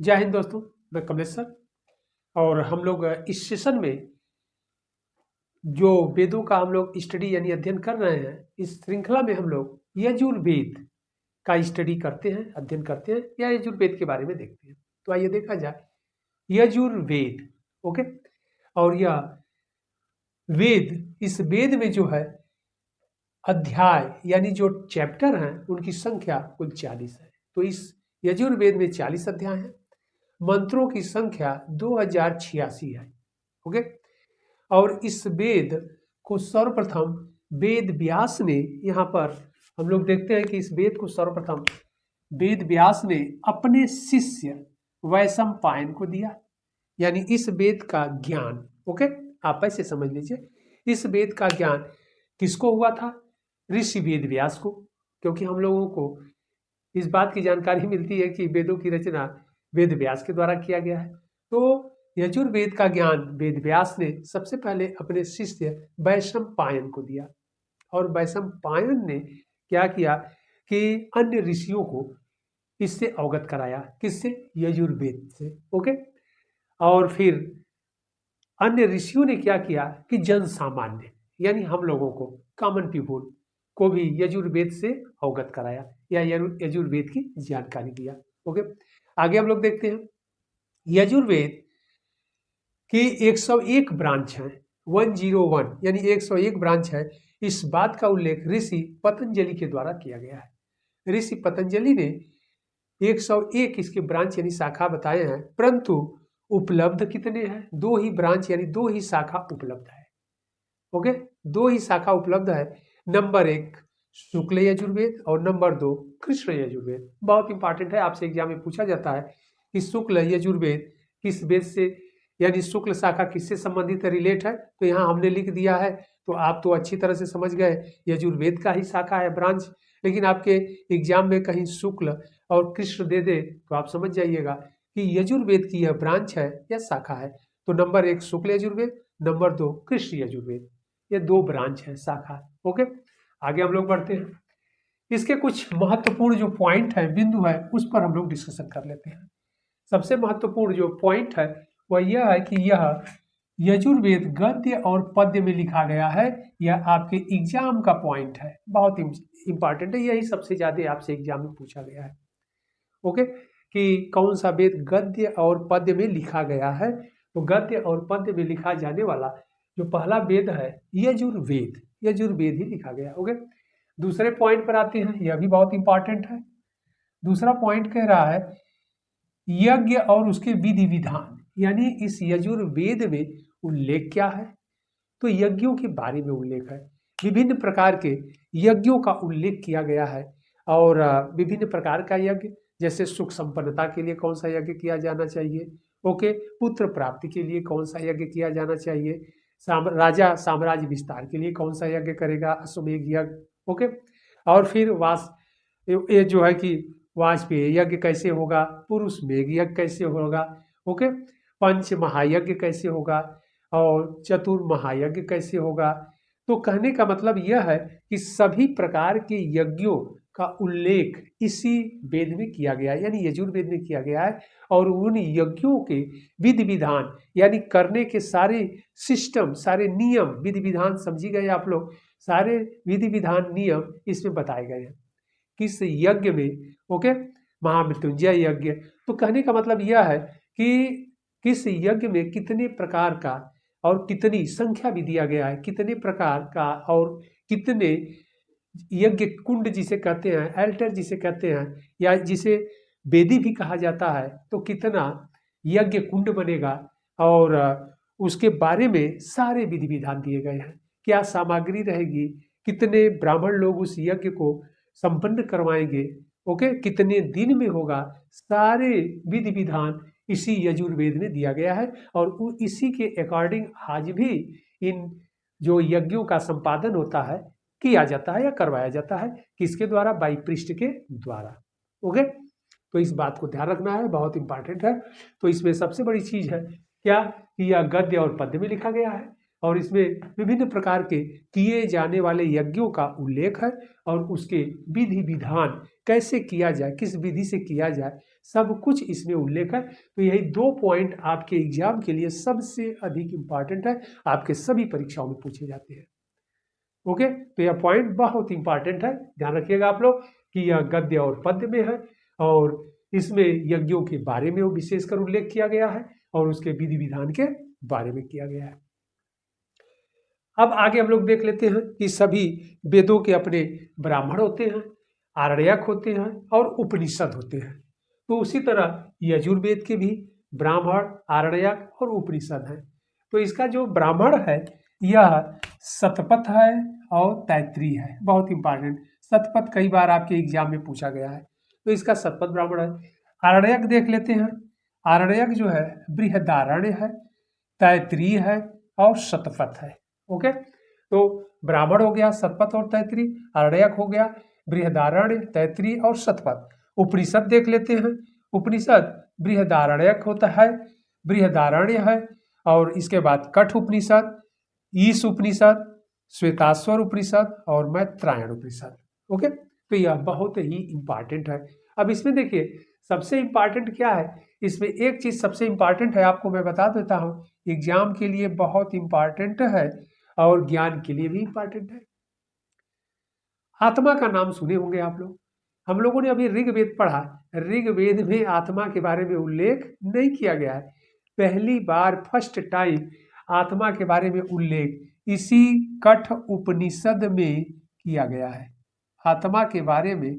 जय हिंद दोस्तों, मैं कमलेश सर। और हम लोग इस सेशन में जो वेदों का हम लोग स्टडी यानी अध्ययन कर रहे हैं, इस श्रृंखला में हम लोग यजुर्वेद का स्टडी करते हैं, अध्ययन करते हैं या यजुर्वेद के बारे में देखते हैं। तो आइए देखा जाए यजुर्वेद। ओके, और यह वेद, इस वेद में जो है अध्याय यानी जो चैप्टर हैं उनकी संख्या कुल 40 है। तो इस यजुर्वेद में 40 अध्याय हैं। मंत्रों की संख्या 2086 है। ओके, और इस वेद को सर्वप्रथम वेद व्यास ने, यहाँ पर हम लोग देखते हैं कि इस वेद को सर्वप्रथम वेद व्यास ने अपने शिष्य वैशंपायन को दिया। यानी इस वेद का ज्ञान, ओके, आप ऐसे समझ लीजिए, इस वेद का ज्ञान किसको हुआ था? ऋषि वेद व्यास को। क्योंकि हम लोगों को इस बात की जानकारी मिलती है कि वेदों की रचना वेद व्यास के द्वारा किया गया है। तो यजुर्वेद का ज्ञान वेद व्यास ने सबसे पहले अपने शिष्य वैशंपायन को दिया। और वैशंपायन ने क्या किया कि अन्य ऋषियों को इससे अवगत कराया। किससे? यजुर्वेद से। ओके, और फिर अन्य ऋषियों ने क्या किया कि जन सामान्य यानी हम लोगों को, कॉमन पीपुल को भी यजुर्वेद से अवगत कराया या यजुर्वेद की जानकारी दिया। ओके, आगे हम लोग देखते हैं यजुर्वेद की 101 ब्रांच है, 101 यानी 101 ब्रांच है। इस बात का उल्लेख ऋषि पतंजलि के द्वारा किया गया है। ऋषि पतंजलि ने 101 इसके ब्रांच यानी शाखा बताए हैं, परंतु उपलब्ध कितने हैं? 2 ही ब्रांच यानी 2 ही शाखा उपलब्ध है। ओके, 2 ही शाखा उपलब्ध है। नंबर 1 शुक्ल यजुर्वेद और नंबर 2 कृष्ण यजुर्वेद। बहुत इंपॉर्टेंट है, आपसे एग्जाम में पूछा जाता है कि शुक्ल यजुर्वेद किस वेद से यानी शुक्ल शाखा किससे संबंधित है, रिलेट है। तो यहाँ हमने लिख दिया है, तो आप तो अच्छी तरह से समझ गए यजुर्वेद का ही शाखा है, ब्रांच। लेकिन आपके एग्जाम में कहीं शुक्ल और कृष्ण दे दे तो आप समझ जाइएगा कि यजुर्वेद की यह ब्रांच है या शाखा है। तो नंबर 1 शुक्ल यजुर्वेद, नंबर 2 कृष्ण यजुर्वेद, ये 2 ब्रांच है, शाखा। ओके, आगे हम लोग बढ़ते हैं। इसके कुछ महत्वपूर्ण जो पॉइंट है, बिंदु है, उस पर हम लोग डिस्कशन कर लेते हैं। सबसे महत्वपूर्ण जो पॉइंट है वह यह है कि यह यजुर्वेद गद्य और पद्य में लिखा गया है। यह आपके एग्जाम का पॉइंट है, बहुत इंपॉर्टेंट है, यही सबसे ज्यादा आपसे एग्जाम में पूछा गया है। ओके, कि कौन सा वेद गद्य और पद्य में लिखा गया है। तो गद्य और पद्य में लिखा जाने वाला जो पहला वेद है यजुर्वेद, यजुर्वेद ही लिखा गया। ओके, दूसरे पॉइंट पर आते हैं, यह भी बहुत इंपॉर्टेंट है। दूसरा पॉइंट कह रहा है यज्ञ और उसके विधि विधान, यानी इस यजुर्वेद में उल्लेख क्या है? तो यज्ञों के बारे में उल्लेख है। विभिन्न प्रकार के यज्ञों का उल्लेख किया गया है। और विभिन्न प्रकार का यज्ञ, जैसे सुख संपन्नता के लिए कौन सा यज्ञ किया जाना चाहिए, ओके, पुत्र प्राप्ति के लिए कौन सा यज्ञ किया जाना चाहिए, राजा साम्राज्य विस्तार के लिए कौन सा यज्ञ करेगा, अश्वमेध यज्ञ। ओके, और फिर ये जो है कि वाजपेय यज्ञ कैसे होगा, पुरुष मेघ यज्ञ कैसे होगा, ओके, पंच महायज्ञ कैसे होगा और चतुर महायज्ञ कैसे होगा। तो कहने का मतलब यह है कि सभी प्रकार के यज्ञों का उल्लेख इसी वेद में किया गया है, यानी यजुर्वेद में किया गया है। और उन यज्ञों के विधि विधान यानी करने के सारे सिस्टम, सारे नियम, विधि विधान समझी गए आप लोग, सारे विधि विधान नियम इसमें बताए गए हैं किस यज्ञ में। ओके, महामृत्युंजय यज्ञ। तो कहने का मतलब यह है कि किस यज्ञ में कितने प्रकार का और कितनी संख्या भी दिया गया है, कितने प्रकार का और कितने यज्ञ कुंड जिसे कहते हैं, एल्टर जिसे कहते हैं, या जिसे वेदी भी कहा जाता है, तो कितना यज्ञ कुंड बनेगा और उसके बारे में सारे विधि विधान दिए गए हैं। क्या सामग्री रहेगी, कितने ब्राह्मण लोग उस यज्ञ को संपन्न करवाएंगे, ओके, कितने दिन में होगा, सारे विधि विधान इसी यजुर्वेद में दिया गया है। और इसी के अकॉर्डिंग आज भी इन जो यज्ञों का संपादन होता है किया जाता है या करवाया जाता है, किसके द्वारा? बाई पृष्ठ के द्वारा। ओके, तो इस बात को ध्यान रखना है, बहुत इंपॉर्टेंट है। तो इसमें सबसे बड़ी चीज है क्या कि यह गद्य और पद्य में लिखा गया है और इसमें विभिन्न प्रकार के किए जाने वाले यज्ञों का उल्लेख है और उसके विधि विधान कैसे किया जाए, किस विधि से किया जाए, सब कुछ इसमें उल्लेख है। तो यही 2 पॉइंट आपके एग्जाम के लिए सबसे अधिक इम्पॉर्टेंट है, आपके सभी परीक्षाओं में पूछे जाते हैं। ओके, तो यह पॉइंट बहुत इंपॉर्टेंट है, ध्यान रखिएगा आप लोग कि यह गद्य और पद्य में है और इसमें यज्ञों के बारे में विशेषकर उल्लेख किया गया है और उसके विधि विधान के बारे में किया गया है। अब आगे हम लोग देख लेते हैं कि सभी वेदों के अपने ब्राह्मण होते हैं, आरण्यक होते हैं और उपनिषद होते हैं। तो उसी तरह यजुर्वेद के भी ब्राह्मण, आरण्यक और उपनिषद हैं। तो इसका जो ब्राह्मण है यह शतपथ है और तैत्रीय है, बहुत इंपॉर्टेंट। शतपथ कई बार आपके एग्जाम में पूछा गया है, तो इसका शतपथ ब्राह्मण है। आरण्यक देख लेते हैं, आरण्यक जो है बृहदारण्य है, तैत्रीय है और शतपथ है। ओके, तो ब्राह्मण हो गया शतपथ और तैत्रीय, आरण्यक हो गया बृहदारण्य, तैत्रीय और शतपथ। उपनिषद देख लेते हैं, उपनिषद बृहदारण्यक होता है, बृहदारण्य है और इसके बाद कठ उपनिषद, ईश उपनिषद, श्वेताश्वर उपनिषद और मैत्रायण उपनिषद। ओके, तो यह बहुत ही इंपॉर्टेंट है। अब इसमें देखिए सबसे इंपॉर्टेंट क्या है, इसमें एक चीज सबसे इंपॉर्टेंट है, आपको मैं बता देता हूँ, एग्जाम के लिए बहुत इंपॉर्टेंट है और ज्ञान के लिए भी इंपॉर्टेंट है। आत्मा का नाम सुने होंगे आप लोग, हम लोगों ने अभी ऋग्वेद पढ़ा, ऋग्वेद में आत्मा के बारे में उल्लेख नहीं किया गया है। पहली बार फर्स्ट टाइम आत्मा के बारे में उल्लेख इसी कठ उपनिषद में किया गया है। आत्मा के बारे में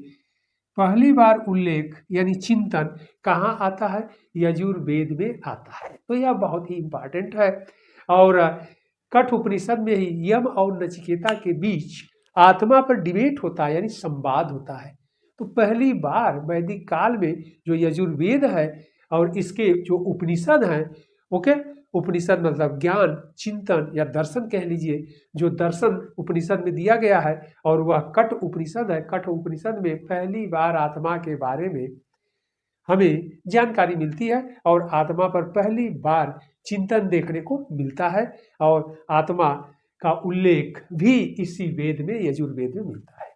पहली बार उल्लेख यानी चिंतन कहाँ आता है, यजुर्वेद में आता है। तो यह बहुत ही इंपॉर्टेंट है और कठ उपनिषद में ही यम और नचिकेता के बीच आत्मा पर डिबेट होता है यानी संवाद होता है। तो पहली बार वैदिक काल में जो यजुर्वेद है और इसके जो उपनिषद हैं, ओके, उपनिषद मतलब ज्ञान, चिंतन या दर्शन कह लीजिए, जो दर्शन उपनिषद में दिया गया है और वह कठ उपनिषद है। कठ उपनिषद में पहली बार आत्मा के बारे में हमें जानकारी मिलती है और आत्मा पर पहली बार चिंतन देखने को मिलता है और आत्मा का उल्लेख भी इसी वेद में, यजुर्वेद में मिलता है।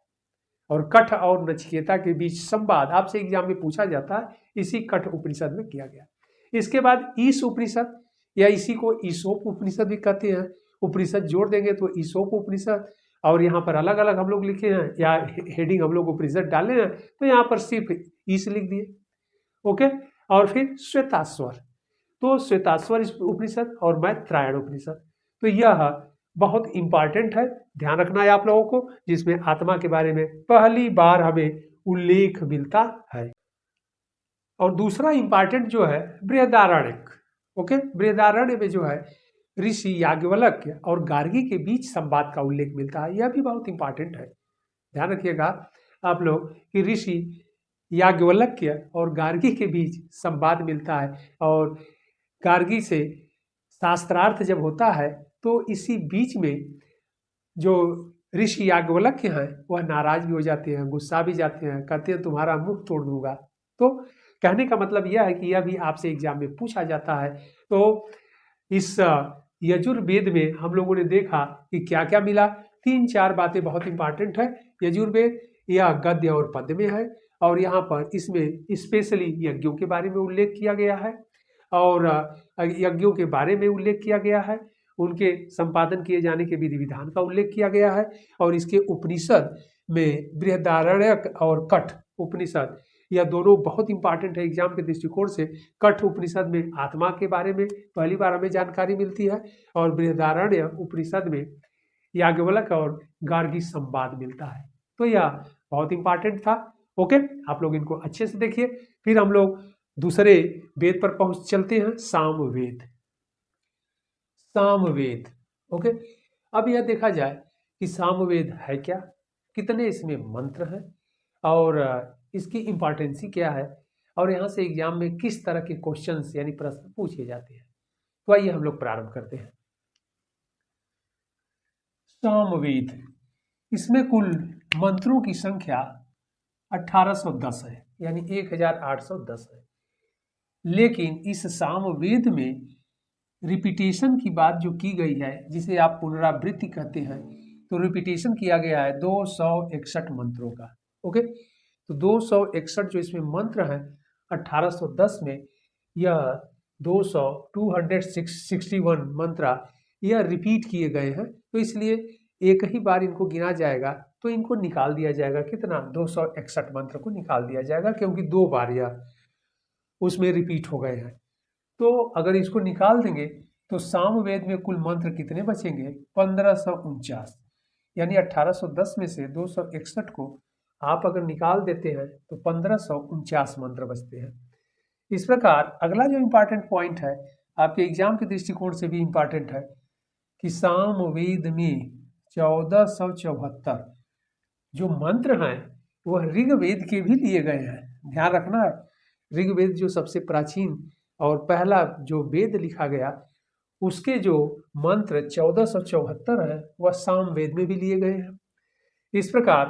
और कठ और नचिकेता के बीच संवाद आपसे एग्जाम में पूछा जाता है, इसी कठ उपनिषद में किया गया। इसके बाद ईश उपनिषद या इसी को ईसोप उपनिषद भी कहते हैं। उपनिषद जोड़ देंगे तो ईसोप उपनिषद, और यहाँ पर अलग अलग हम लोग लिखे हैं या हेडिंग हम लोग उपनिषद डाले हैं, तो यहाँ पर सिर्फ ईश लिख दिए। ओके, और फिर श्वेताश्वर, तो श्वेताश्वर उपनिषद और मैत्रायण उपनिषद। तो यह बहुत इंपॉर्टेंट है, ध्यान रखना है आप लोगों को, जिसमें आत्मा के बारे में पहली बार हमें उल्लेख मिलता है। और दूसरा इंपॉर्टेंट जो है बृहदारण्यक। ओके, बृहदारण्य में जो है ऋषि याज्ञवल्क्य और गार्गी के बीच संवाद का उल्लेख मिलता है, यह भी बहुत इंपॉर्टेंट है। ध्यान रखिएगा आप लोग कि ऋषि याज्ञवल्क्य और गार्गी के बीच संवाद मिलता है और गार्गी से शास्त्रार्थ जब होता है तो इसी बीच में जो ऋषि याज्ञवल्क्य हैं वह नाराज भी हो जाते हैं, गुस्सा भी जाते हैं, कहते हैं तुम्हारा मुंह तोड़ दूंगा। तो कहने का मतलब यह है कि यह भी आपसे एग्जाम में पूछा जाता है। तो इस यजुर्वेद में हम लोगों ने देखा कि क्या क्या मिला, 3-4 बातें बहुत इंपॉर्टेंट है। यजुर्वेद यह गद्य और पद्य में है और यहाँ पर इसमें स्पेशली यज्ञों के बारे में उल्लेख किया गया है और यज्ञों के बारे में उल्लेख किया गया है, उनके संपादन किए जाने के विधि विधान का उल्लेख किया गया है। और इसके उपनिषद में बृहदारण्यक और कठ उपनिषद, यह दोनों बहुत इंपॉर्टेंट है एग्जाम के दृष्टिकोण से। कठ उपनिषद में आत्मा के बारे में पहली बार हमें जानकारी मिलती है और बृहदारण्य उपनिषद में याज्ञवल्क्य और गार्गी संवाद मिलता है। तो यह बहुत इंपॉर्टेंट था। ओके, आप लोग इनको अच्छे से देखिए। फिर हम लोग दूसरे वेद पर पहुंच चलते हैं, सामवेद। सामवेद, ओके, अब यह देखा जाए कि सामवेद है क्या, कितने इसमें मंत्र हैं और इसकी इंपॉर्टेंसी क्या है और यहाँ से एग्जाम में किस तरह के क्वेश्चंस यानी प्रश्न पूछे जाते हैं। तो आइए हम लोग प्रारंभ करते हैं। सामवेद, इसमें कुल मंत्रों की संख्या 1810 है यानी 1810 है। लेकिन इस सामवेद में रिपीटेशन की बात जो की गई है, जिसे आप पुनरावृत्ति कहते हैं, तो रिपीटेशन किया गया है 261 मंत्रों का। ओके, तो 261 जो इसमें मंत्र हैं 1810 में, यह 261 मंत्रा यह रिपीट किए गए हैं। तो इसलिए एक ही बार इनको गिना जाएगा, तो इनको निकाल दिया जाएगा। कितना? 261 मंत्र को निकाल दिया जाएगा, क्योंकि 2 बार यह उसमें रिपीट हो गए हैं। तो अगर इसको निकाल देंगे तो सामवेद में कुल मंत्र कितने बचेंगे? 1549। यानी 1810 में से 261 को आप अगर निकाल देते हैं तो 1549 मंत्र बचते हैं। इस प्रकार अगला जो इम्पॉर्टेंट पॉइंट है, आपके एग्जाम के दृष्टिकोण से भी इम्पॉर्टेंट है, कि सामवेद में 1474 जो मंत्र हैं वह ऋग्वेद के भी लिए गए हैं। ध्यान रखना है, ऋग्वेद जो सबसे प्राचीन और पहला जो वेद लिखा गया, उसके जो मंत्र 1474 है वह सामवेद में भी लिए गए हैं। इस प्रकार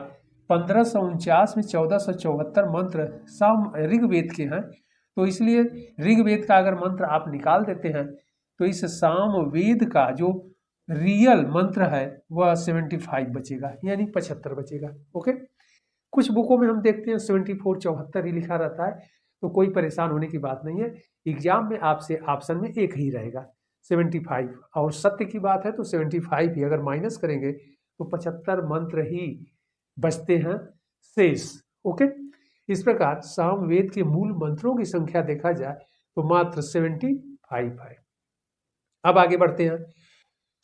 1549 में 1474 मंत्र साम ऋग्वेद के हैं। तो इसलिए ऋग्वेद का अगर मंत्र आप निकाल देते हैं तो इस सामवेद का जो रियल मंत्र है वह 75 बचेगा, यानी 75 बचेगा। ओके, कुछ बुकों में हम देखते हैं 74 74 ही लिखा रहता है, तो कोई परेशान होने की बात नहीं है। एग्जाम में आपसे ऑप्शन में एक ही रहेगा 75, और सत्य की बात है तो 75 ही, अगर माइनस करेंगे तो 75 मंत्र ही बचते हैं शेष। ओके, इस प्रकार सामवेद के मूल मंत्रों की संख्या देखा जाए तो मात्र 75 है। अब आगे बढ़ते हैं।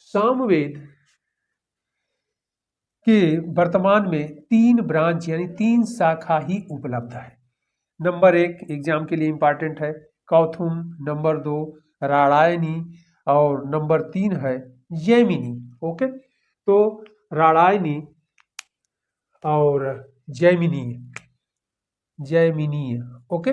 सामवेद के वर्तमान में 3 ब्रांच यानी 3 शाखा ही उपलब्ध है। नंबर 1 एग्जाम के लिए इंपॉर्टेंट है कौथुम, नंबर 2 राणायनी, और नंबर 3 है जैमिनी। ओके, तो राणायनी और जैमिनी ओके,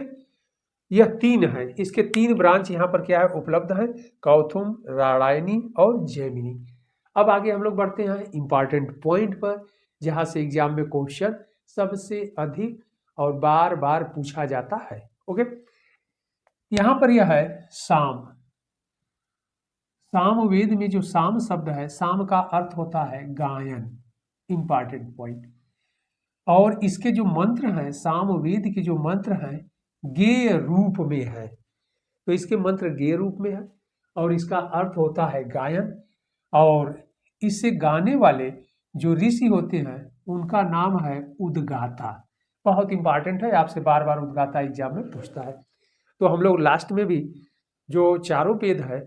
यह 3 है। इसके 3 ब्रांच यहाँ पर क्या है? उपलब्ध है, कौथुम, राणायनी और जैमिनी। अब आगे हम लोग बढ़ते हैं इंपॉर्टेंट पॉइंट पर, जहाँ से एग्जाम में क्वेश्चन सबसे अधिक और बार बार पूछा जाता है। ओके, यहाँ पर यह है साम। सामवेद में जो साम शब्द है, साम का अर्थ होता है गायन। Important point. और इसके जो मंत्र हैं, सामवेद के जो मंत्र हैं गेय रूप में है। तो इसके मंत्र गेय रूप में है और इसका अर्थ होता है गायन। और इससे गाने वाले जो ऋषि होते हैं उनका नाम है उद्गाता। बहुत इंपॉर्टेंट है, आपसे बार बार उद्गाता एग्जाम में पूछता है। तो हम लोग लास्ट में भी जो चारों वेद है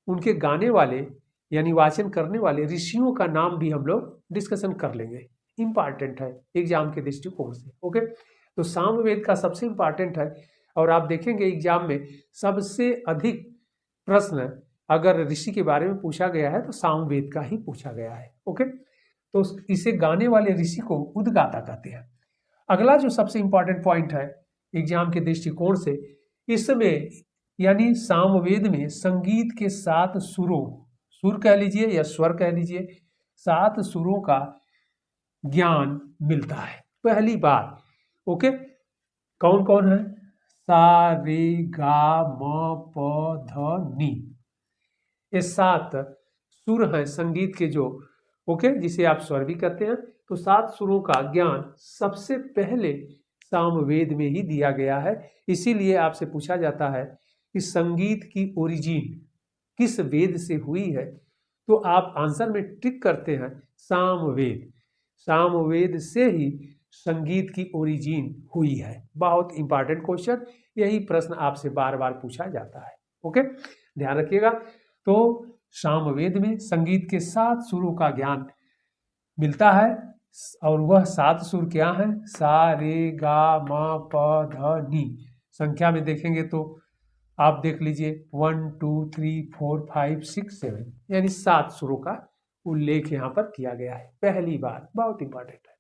उनके गाने वाले यानी वाचन करने वाले ऋषियों का नाम भी हम लोग डिस्कशन कर लेंगे। इंपॉर्टेंट है एग्जाम के दृष्टिकोण से। ओके, तो सामवेद का सबसे इंपॉर्टेंट है, और आप देखेंगे एग्जाम में सबसे अधिक प्रश्न अगर ऋषि के बारे में पूछा गया है तो सामवेद का ही पूछा गया है। ओके, तो इसे गाने वाले ऋषि को उद्गाता कहते हैं। अगला जो सबसे इंपॉर्टेंट पॉइंट है एग्जाम के दृष्टिकोण से, इसमें यानी सामवेद में संगीत के 7 सुरों, सुर कह लीजिए या स्वर कह लीजिए, 7 सुरों का ज्ञान मिलता है पहली बार। ओके, कौन कौन है? सा रे गा म प ध नी, ये 7 सुर हैं संगीत के जो, ओके, जिसे आप स्वर भी कहते हैं। तो 7 सुरों का ज्ञान सबसे पहले सामवेद में ही दिया गया है। इसीलिए आपसे पूछा जाता है कि संगीत की ओरिजिन किस वेद से हुई है, तो आप आंसर में टिक करते हैं सामवेद। सामवेद से ही संगीत की ओरिजिन हुई है। बहुत इंपॉर्टेंट क्वेश्चन, यही प्रश्न आपसे बार बार पूछा जाता है। ओके, ध्यान रखिएगा। तो सामवेद में संगीत के 7 सुरों का ज्ञान मिलता है, और वह 7 सुर क्या हैं? सा रे गा म प ध नी। संख्या में देखेंगे तो आप देख लीजिए 1 2 3 4 5 6 7, यानी 7 सुरों का उल्लेख यहाँ पर किया गया है पहली बार। बहुत इंपॉर्टेंट है।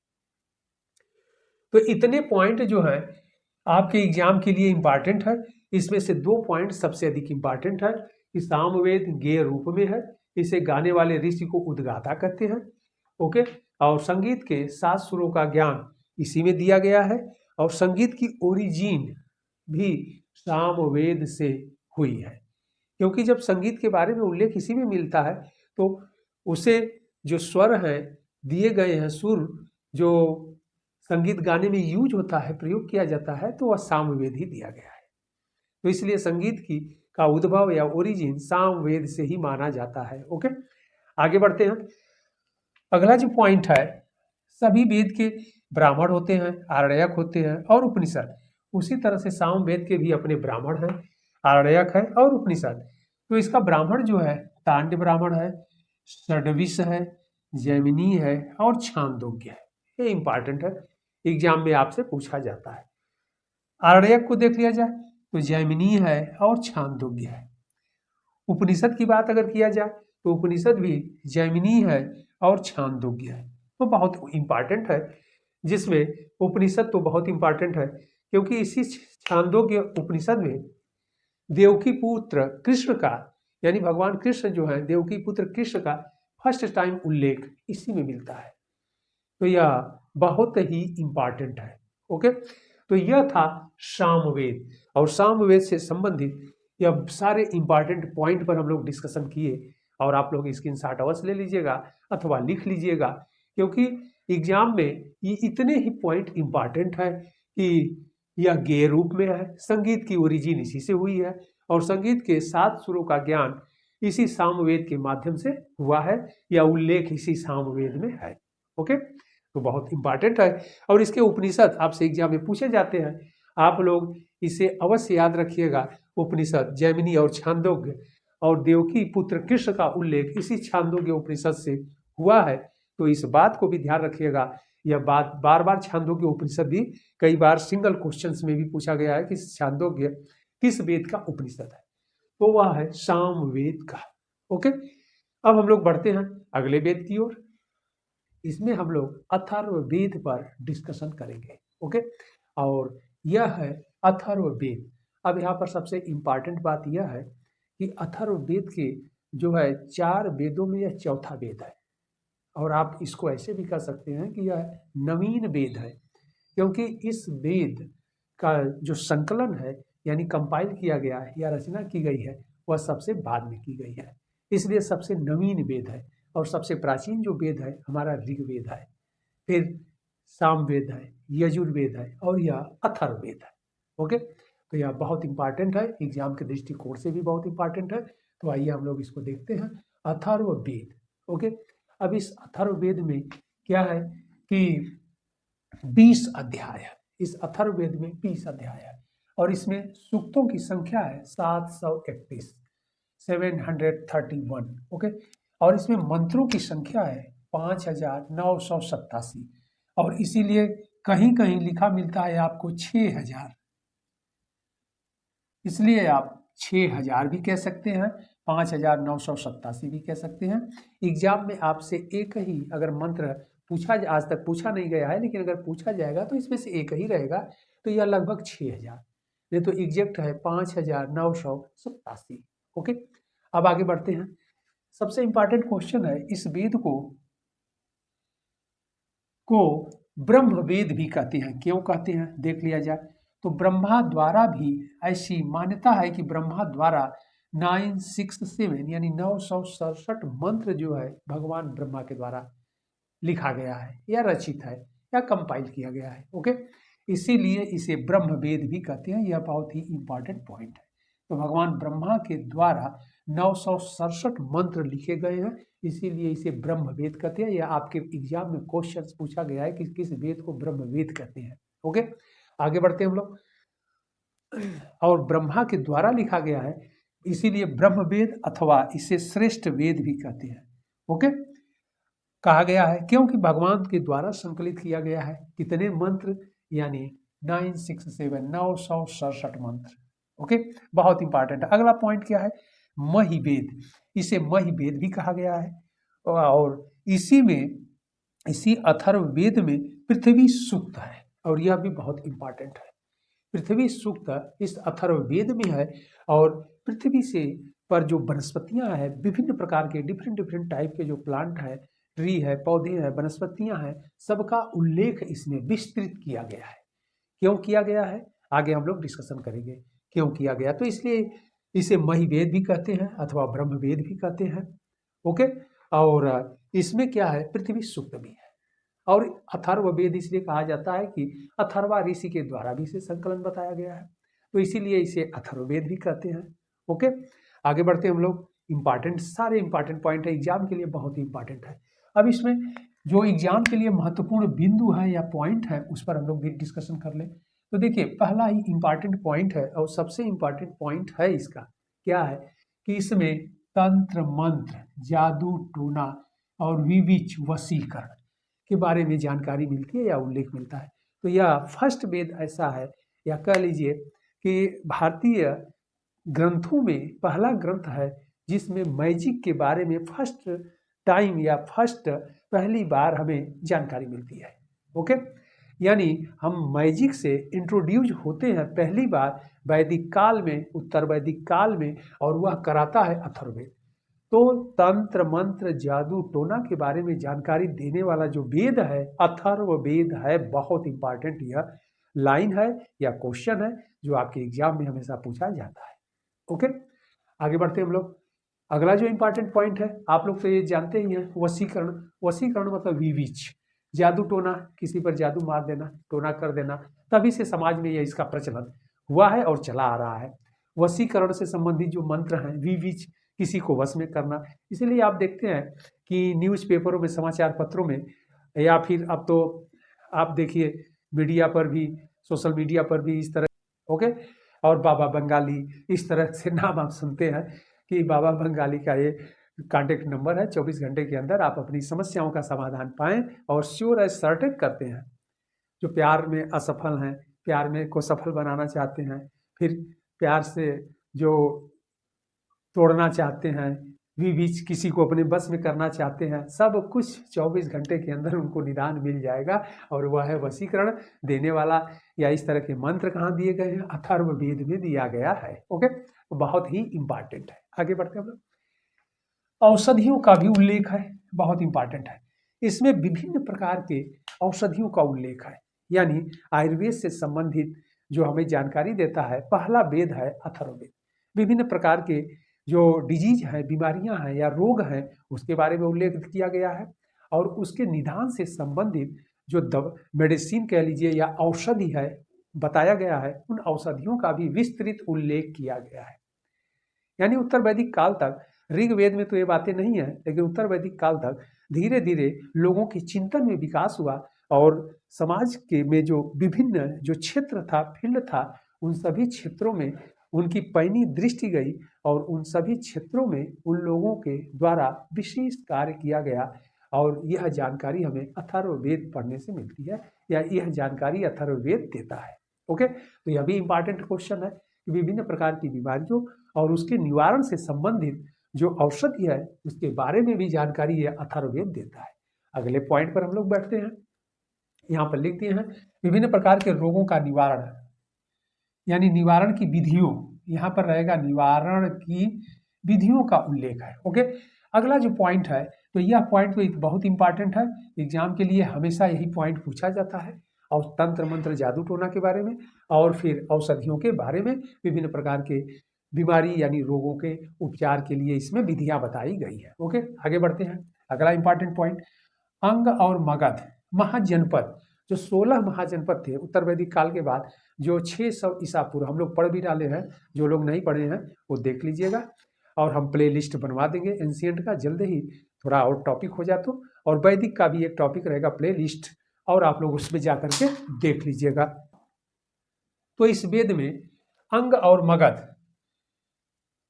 तो इतने पॉइंट जो है आपके एग्जाम के लिए इंपॉर्टेंट है। इसमें से 2 पॉइंट सबसे अधिक इंपॉर्टेंट है कि सामवेद गेय रूप में है, इसे गाने वाले ऋषि को उद्गाता कहते हैं। ओके, और संगीत के 7 सुरों का ज्ञान इसी में दिया गया है, और संगीत की ओरिजिन भी सामवेद से हुई है। क्योंकि जब संगीत के बारे में उल्लेख इसी में मिलता है तो उसे जो स्वर हैं दिए गए हैं, सुर जो संगीत गाने में यूज होता है, प्रयोग किया जाता है, तो वह सामवेद ही दिया गया है। तो इसलिए संगीत की का उद्भव या ओरिजिन सामवेद से ही माना जाता है। ओके, आगे बढ़ते हैं। अगला जो पॉइंट है, सभी वेद के ब्राह्मण होते हैं, आरण्यक होते हैं और उपनिषद। उसी तरह से सामवेद के भी अपने ब्राह्मण हैं, आरण्यक है और उपनिषद। तो इसका ब्राह्मण जो है तांड्य ब्राह्मण है, षड्विश है, जैमिनी है और छांदोग्य है। ये इंपॉर्टेंट है, एग्जाम में आपसे पूछा जाता है। आरण्यक को देख लिया जाए तो जैमिनी है और छांदोग्य है। उपनिषद की बात अगर किया जाए तो उपनिषद भी जैमिनी है और छांदोग्य है। तो बहुत इंपॉर्टेंट है, जिसमें उपनिषद तो बहुत इंपॉर्टेंट है क्योंकि इसी छांदोग्य उपनिषद में देवकी पुत्र कृष्ण का, यानी भगवान कृष्ण जो है देवकी पुत्र कृष्ण का फर्स्ट टाइम उल्लेख इसी में मिलता है। तो यह बहुत ही इंपॉर्टेंट है। ओके, तो यह था सामवेद, और सामवेद से संबंधित यह सारे इंपॉर्टेंट पॉइंट पर हम लोग डिस्कशन किए। और आप लोग स्क्रीनशॉट अवश्य ले लीजिएगा अथवा लिख लीजिएगा, क्योंकि एग्जाम में ये इतने ही पॉइंट इंपॉर्टेंट है कि यह गेय रूप में है, संगीत की ओरिजिन इसी से हुई है और संगीत के 7 सुरों का ज्ञान इसी सामवेद के माध्यम से हुआ है, या उल्लेख इसी सामवेद में है। ओके, तो बहुत इंपॉर्टेंट है। और इसके उपनिषद आपसे एग्जाम में पूछे जाते हैं, आप लोग इसे अवश्य याद रखिएगा। उपनिषद जैमिनी और छांदोग्य, और देवकी पुत्र कृष्ण का उल्लेख इसी छांदोग्य उपनिषद से हुआ है। तो इस बात को भी ध्यान रखिएगा। यह बात बार बार छांदोग्य उपनिषद भी कई बार सिंगल क्वेश्चंस में भी पूछा गया है कि छांदोग्य किस वेद का उपनिषद है, तो वह है सामवेद का। ओके, अब हम लोग बढ़ते हैं अगले वेद की ओर। इसमें हम लोग अथर्ववेद पर डिस्कशन करेंगे। ओके, और यह है अथर्ववेद। अब यहाँ पर सबसे इंपॉर्टेंट बात यह है कि अथर्ववेद के जो है 4 वेदों में यह चौथा वेद है, और आप इसको ऐसे भी कह सकते हैं कि यह नवीन वेद है, क्योंकि इस वेद का जो संकलन है यानी कंपाइल किया गया है या रचना की गई है वह सबसे बाद में की गई है, इसलिए सबसे नवीन वेद है। और सबसे प्राचीन जो वेद है हमारा ऋग्वेद है, फिर सामवेद है, यजुर्वेद है और यह अथर्ववेद है। ओके, तो यह बहुत इंपॉर्टेंट है, एग्जाम के दृष्टिकोण से भी बहुत इंपॉर्टेंट है। तो आइए हम लोग इसको देखते हैं, अथर्ववेद। ओके, अब इस अथर्ववेद में क्या है कि 20 अध्याय है। इस अथर्ववेद में 20 अध्याय है और इसमें सूक्तों की संख्या है 731, 731। ओके, और इसमें मंत्रों की संख्या है 5987, और इसीलिए कहीं कहीं लिखा मिलता है आपको 6000, इसलिए आप 6000 भी कह सकते हैं, 5987 भी कह सकते हैं। एग्जाम में आपसे एक ही अगर मंत्र पूछा, आज तक पूछा नहीं गया है लेकिन अगर पूछा जाएगा तो इसमें से एक ही रहेगा, तो यह लगभग 6000, नहीं तो एग्जैक्ट है 5987। ओके, अब आगे बढ़ते हैं। सबसे इंपॉर्टेंट क्वेश्चन है, इस वेद को ब्रह्म वेद भी कहते हैं। क्यों कहते हैं देख लिया जाए तो ब्रह्मा द्वारा भी ऐसी मान्यता है कि ब्रह्मा द्वारा 967 यानी 967 मंत्र जो है भगवान ब्रह्मा के द्वारा लिखा गया है या रचित है या कंपाइल किया गया है। ओके, इसीलिए इसे ब्रह्म वेद भी कहते हैं। यह बहुत ही इंपॉर्टेंट पॉइंट है। तो भगवान ब्रह्मा के द्वारा 967 मंत्र लिखे गए हैं, इसीलिए इसे ब्रह्म वेद कहते हैं। यह आपके एग्जाम में क्वेश्चन पूछा गया है कि किस वेद को ब्रह्म वेद कहते हैं। ओके, आगे बढ़ते हैं हम लोग। और ब्रह्मा के द्वारा लिखा गया है, इसीलिए ब्रह्म वेद अथवा इसे श्रेष्ठ वेद भी कहते हैं। ओके, कहा गया है क्योंकि भगवान के द्वारा संकलित किया गया है। कितने मंत्र, यानी 967 मंत्र। ओके, बहुत इंपॉर्टेंट है। अगला पॉइंट क्या है, महिवेद। इसे महिवेद भी कहा गया है, और इसी अथर्ववेद में पृथ्वी सूक्त है, और यह भी बहुत इंपॉर्टेंट है। पृथ्वी सूक्त इस अथर्ववेद में है, और पृथ्वी से पर जो वनस्पतियां हैं, विभिन्न प्रकार के डिफरेंट टाइप के जो प्लांट है, ट्री है, पौधे हैं, वनस्पतियां हैं, सबका उल्लेख इसमें विस्तृत किया गया है। क्यों किया गया है आगे हम लोग डिस्कशन करेंगे क्यों किया गया। तो इसलिए इसे महिवेद भी कहते हैं अथवा ब्रह्मवेद भी कहते हैं। ओके, और इसमें क्या है, पृथ्वी सूक्त भी है। और अथर्ववेद इसलिए कहा जाता है कि अथर्वा ऋषि के द्वारा भी इसे संकलन बताया गया है, तो इसीलिए इसे अथर्ववेद भी कहते हैं। ओके, आगे बढ़ते हम लोग। इंपॉर्टेंट, सारे इंपॉर्टेंट पॉइंट है, एग्जाम के लिए बहुत ही इंपॉर्टेंट है। अब इसमें जो एग्जाम के लिए महत्वपूर्ण बिंदु है या पॉइंट है उस पर हम लोग भी डिस्कशन कर लें। तो देखिए, पहला ही इंपॉर्टेंट पॉइंट है और सबसे इंपॉर्टेंट पॉइंट है इसका, क्या है कि इसमें तंत्र मंत्र, जादू टोना और विविच वशीकरण के बारे में जानकारी मिलती है या उल्लेख मिलता है। तो यह फर्स्ट वेद ऐसा है, या कह लीजिए कि भारतीय ग्रंथों में पहला ग्रंथ है जिसमें मैजिक के बारे में फर्स्ट टाइम या पहली बार हमें जानकारी मिलती है। ओके, यानी हम मैजिक से इंट्रोड्यूस होते हैं पहली बार वैदिक काल में, उत्तर वैदिक काल में, और वह कराता है अथर्ववेद। तो तंत्र मंत्र जादू टोना के बारे में जानकारी देने वाला जो वेद है अथर्ववेद है। बहुत इंपॉर्टेंट यह लाइन है या क्वेश्चन है जो आपके एग्जाम में हमेशा पूछा जाता है। ओके, आगे बढ़ते हैं हम लोग। अगला जो इंपॉर्टेंट पॉइंट है, आप लोग तो ये जानते ही हैं, वशीकरण। वशीकरण मतलब विविच, जादू टोना, किसी पर जादू मार देना, टोना कर देना, तभी से समाज में यह इसका प्रचलन हुआ है और चला आ रहा है। वशीकरण से संबंधित जो मंत्र हैं, विविच, किसी को वश में करना। इसीलिए आप देखते हैं कि न्यूज़पेपरों में, समाचार पत्रों में, या फिर अब तो आप देखिए मीडिया पर भी, सोशल मीडिया पर भी इस तरह, ओके, और बाबा बंगाली, इस तरह से नाम आप सुनते हैं कि बाबा बंगाली का ये कॉन्टेक्ट नंबर है, 24 घंटे के अंदर आप अपनी समस्याओं का समाधान पाएं, और श्योर एज सर्टेन करते हैं। जो प्यार में असफल हैं, प्यार में को सफल बनाना चाहते हैं, फिर प्यार से जो तोड़ना चाहते हैं, बीच किसी को अपने बस में करना चाहते हैं, सब कुछ 24 घंटे के अंदर उनको निदान मिल जाएगा। और वह है वशीकरण देने वाला, या इस तरह के मंत्र कहाँ दिए गए हैं, अथर्ववेद में दिया गया है। ओके, तो बहुत ही इंपॉर्टेंट है। आगे बढ़ते हैं हम लोग। औषधियों का भी उल्लेख है, बहुत इंपॉर्टेंट है। इसमें विभिन्न प्रकार के औषधियों का उल्लेख है, यानी आयुर्वेद से संबंधित जो हमें जानकारी देता है पहला वेद है अथर्ववेद। विभिन्न प्रकार के जो डिजीज हैं, बीमारियां हैं या रोग हैं, उसके बारे में उल्लेख किया गया है, और उसके निदान से संबंधित जो मेडिसिन कह लीजिए या औषधि है बताया गया है, उन औषधियों का भी विस्तृत उल्लेख किया गया है। यानी उत्तर वैदिक काल तक, ऋग्वेद में तो ये बातें नहीं है, लेकिन उत्तर वैदिक काल तक धीरे धीरे लोगों के चिंतन में विकास हुआ, और समाज के में जो विभिन्न जो क्षेत्र था, फील्ड था, उन सभी क्षेत्रों में उनकी पैनी दृष्टि गई, और उन सभी क्षेत्रों में उन लोगों के द्वारा विशेष कार्य किया गया। और यह जानकारी हमें अथर्ववेद पढ़ने से मिलती है, या यह जानकारी अथर्ववेद देता है। ओके, तो यह भी इंपॉर्टेंट क्वेश्चन है कि विभिन्न प्रकार की बीमारियों और उसके निवारण से संबंधित जो औषधि है उसके बारे में भी जानकारी यह अथर्ववेद देता है। अगले पॉइंट पर हम लोग बैठते हैं। यहाँ पर लिख दिए हैं विभिन्न प्रकार के रोगों का निवारण, यानी निवारण की विधियों, यहाँ पर रहेगा निवारण की विधियों का उल्लेख है। ओके, अगला जो पॉइंट है, तो यह पॉइंट तो बहुत इंपॉर्टेंट है, एग्जाम के लिए हमेशा यही पॉइंट पूछा जाता है, और तंत्र मंत्र जादू टोना के बारे में, और फिर औषधियों के बारे में, विभिन्न प्रकार के बीमारी यानी रोगों के उपचार के लिए इसमें विधियां बताई गई है। ओके, आगे बढ़ते हैं। अगला इंपॉर्टेंट पॉइंट, अंग और मगध महाजनपद। जो 16 महाजनपद थे उत्तर वैदिक काल के बाद, जो 600 ईसा पूर्व, हम लोग पढ़ भी डाले हैं, जो लोग नहीं पढ़े हैं वो देख लीजिएगा, और हम प्ले लिस्ट बनवा देंगे एंशिएंट का जल्द ही, थोड़ा और टॉपिक हो जाए तो, और वैदिक का भी एक टॉपिक रहेगा प्ले लिस्ट, और आप लोग उसमें जा करके देख लीजिएगा। तो इस वेद में अंग और मगध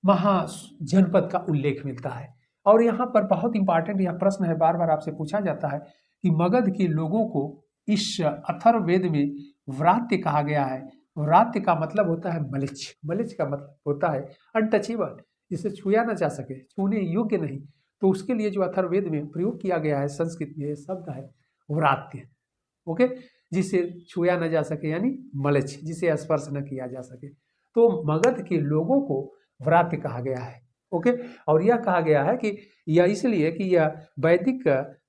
महाजनपद का उल्लेख मिलता है, और यहाँ पर बहुत इंपॉर्टेंट यह प्रश्न है, बार बार आपसे पूछा जाता है कि मगध के लोगों को इस अथर्ववेद में व्रात्य कहा गया है। व्रात्य का मतलब होता है मलिच, मलिच का मतलब होता है अनटचेबल, जिसे छुआ ना जा सके, छूने योग्य नहीं, तो उसके लिए जो अथर्ववेद में प्रयोग किया गया है संस्कृत में शब्द है व्रात्य। ओके, जिसे छुआ ना जा सके, यानी मलिच, जिसे स्पर्श न किया जा सके, तो मगध के लोगों को व्रात्य कहा गया है। ओके, और यह कहा गया है कि यह इसलिए कि यह वैदिक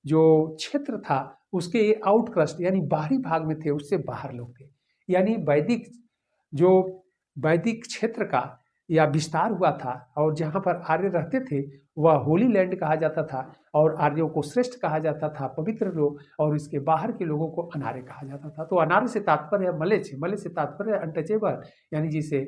जो क्षेत्र था उसके आउटक्रस्ट यानी बाहरी भाग में थे, उससे बाहर लोग थे, यानी वैदिक जो वैदिक क्षेत्र का या विस्तार हुआ था और जहाँ पर आर्य रहते थे वह होली लैंड कहा जाता था और आर्यों को श्रेष्ठ कहा जाता था, पवित्र लोग, और इसके बाहर के लोगों को अनार्य कहा जाता था। तो अनार्य से तात्पर्य है मलेच्छ, मलेच्छ से तात्पर्य है अनटचेबल, यानी जिसे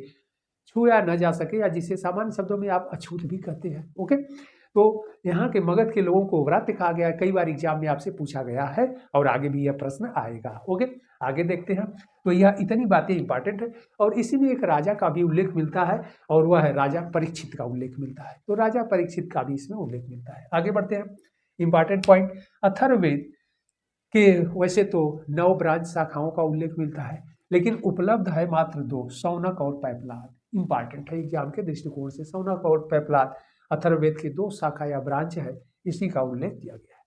छुआ न जा सके या जिसे सामान्य शब्दों में आप अछूत भी कहते हैं। ओके, तो यहाँ के मगध के लोगों को व्रात्य कहा गया है, कई बार एग्जाम में आपसे पूछा गया है और आगे भी यह प्रश्न आएगा। ओके, आगे देखते हैं। तो यह इतनी बातें इंपॉर्टेंट है और इसी में एक राजा का भी उल्लेख मिलता है और वह है राजा परीक्षित का उल्लेख मिलता है। तो राजा परीक्षित का भी इसमें उल्लेख मिलता है। आगे बढ़ते हैं। इंपॉर्टेंट पॉइंट, अथर्ववेद के वैसे तो 9 ब्रांच शाखाओं का उल्लेख मिलता है, लेकिन उपलब्ध है मात्र 2, शौनक और पैपलाद। इंपॉर्टेंट है एग्जाम के दृष्टिकोण से, शौनक और पैपलाद अथर्ववेद की 2 शाखा या ब्रांच है, इसी का उल्लेख किया गया है।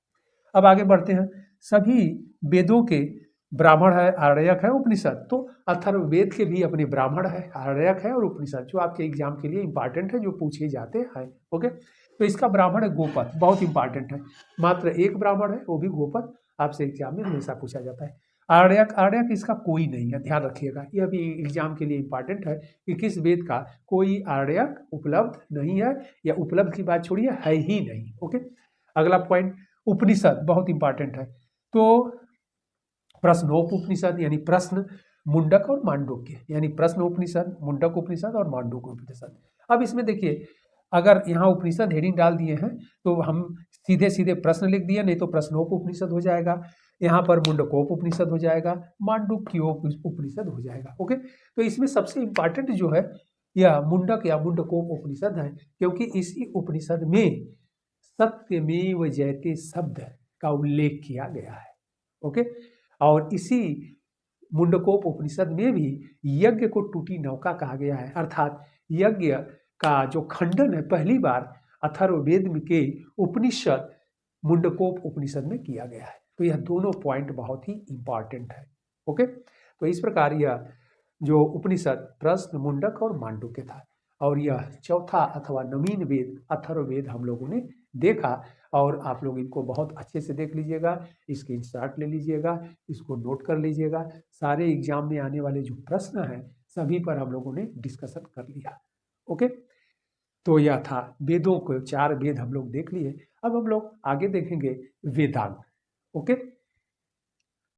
अब आगे बढ़ते हैं। सभी वेदों के ब्राह्मण है, आरण्यक है, उपनिषद। तो अथर्ववेद के भी अपने ब्राह्मण है, आरण्यक है और उपनिषद, जो आपके एग्जाम के लिए इंपॉर्टेंट है, जो पूछे जाते हैं। ओके, तो इसका ब्राह्मण है गोपद, बहुत इंपॉर्टेंट है, मात्र एक ब्राह्मण है, वो भी गोपद, आपसे एग्जाम में हमेशा पूछा जाता है। आरण्यक, आरण्यक इसका कोई नहीं है, ध्यान रखिएगा, यह भी एग्जाम के लिए इंपॉर्टेंट है कि किस वेद का कोई आरण्यक उपलब्ध नहीं है, या उपलब्ध की बात छोड़िए, है ही नहीं। ओके, अगला पॉइंट, उपनिषद बहुत इंपॉर्टेंट है। तो प्रश्नोपनिषद यानी प्रश्न, मुंडक और मांडुक्य, यानी प्रश्न उपनिषद, मुंडक उपनिषद और मांडुक्य उपनिषद। अब इसमें देखिए, अगर यहाँ उपनिषद हेडिंग डाल दिए हैं तो हम सीधे सीधे प्रश्न लिख दिए, नहीं तो प्रश्नोप उपनिषद हो जाएगा, यहाँ पर मुंडकोप उपनिषद हो जाएगा, मांडुक्योप उपनिषद हो जाएगा। ओके, तो इसमें सबसे इंपॉर्टेंट जो है यह मुंडक या मुंडकोप उपनिषद है, क्योंकि इसी उपनिषद में सत्यमेव जयते शब्द का उल्लेख किया गया है। ओके, और इसी मुंडकोप उपनिषद में भी यज्ञ को टूटी नौका कहा गया है, अर्थात यज्ञ का जो खंडन है पहली बार अथर्ववेद के उपनिषद मुंडकोप उपनिषद में किया गया है। तो यह दोनों पॉइंट बहुत ही इंपॉर्टेंट है। ओके, तो इस प्रकार यह जो उपनिषद प्रश्न, मुंडक और मांडुक्य था, और यह चौथा अथवा नवीन वेद अथर्ववेद हम लोगों ने देखा, और आप लोग इनको बहुत अच्छे से देख लीजिएगा, स्क्रीनशॉट ले लीजिएगा, इसको नोट कर लीजिएगा। सारे एग्जाम में आने वाले जो प्रश्न हैं सभी पर हम लोगों ने डिस्कशन कर लिया। ओके, तो यह था वेदों को, 4 वेद हम लोग देख लिए। अब हम लोग आगे देखेंगे वेदांग। ओके।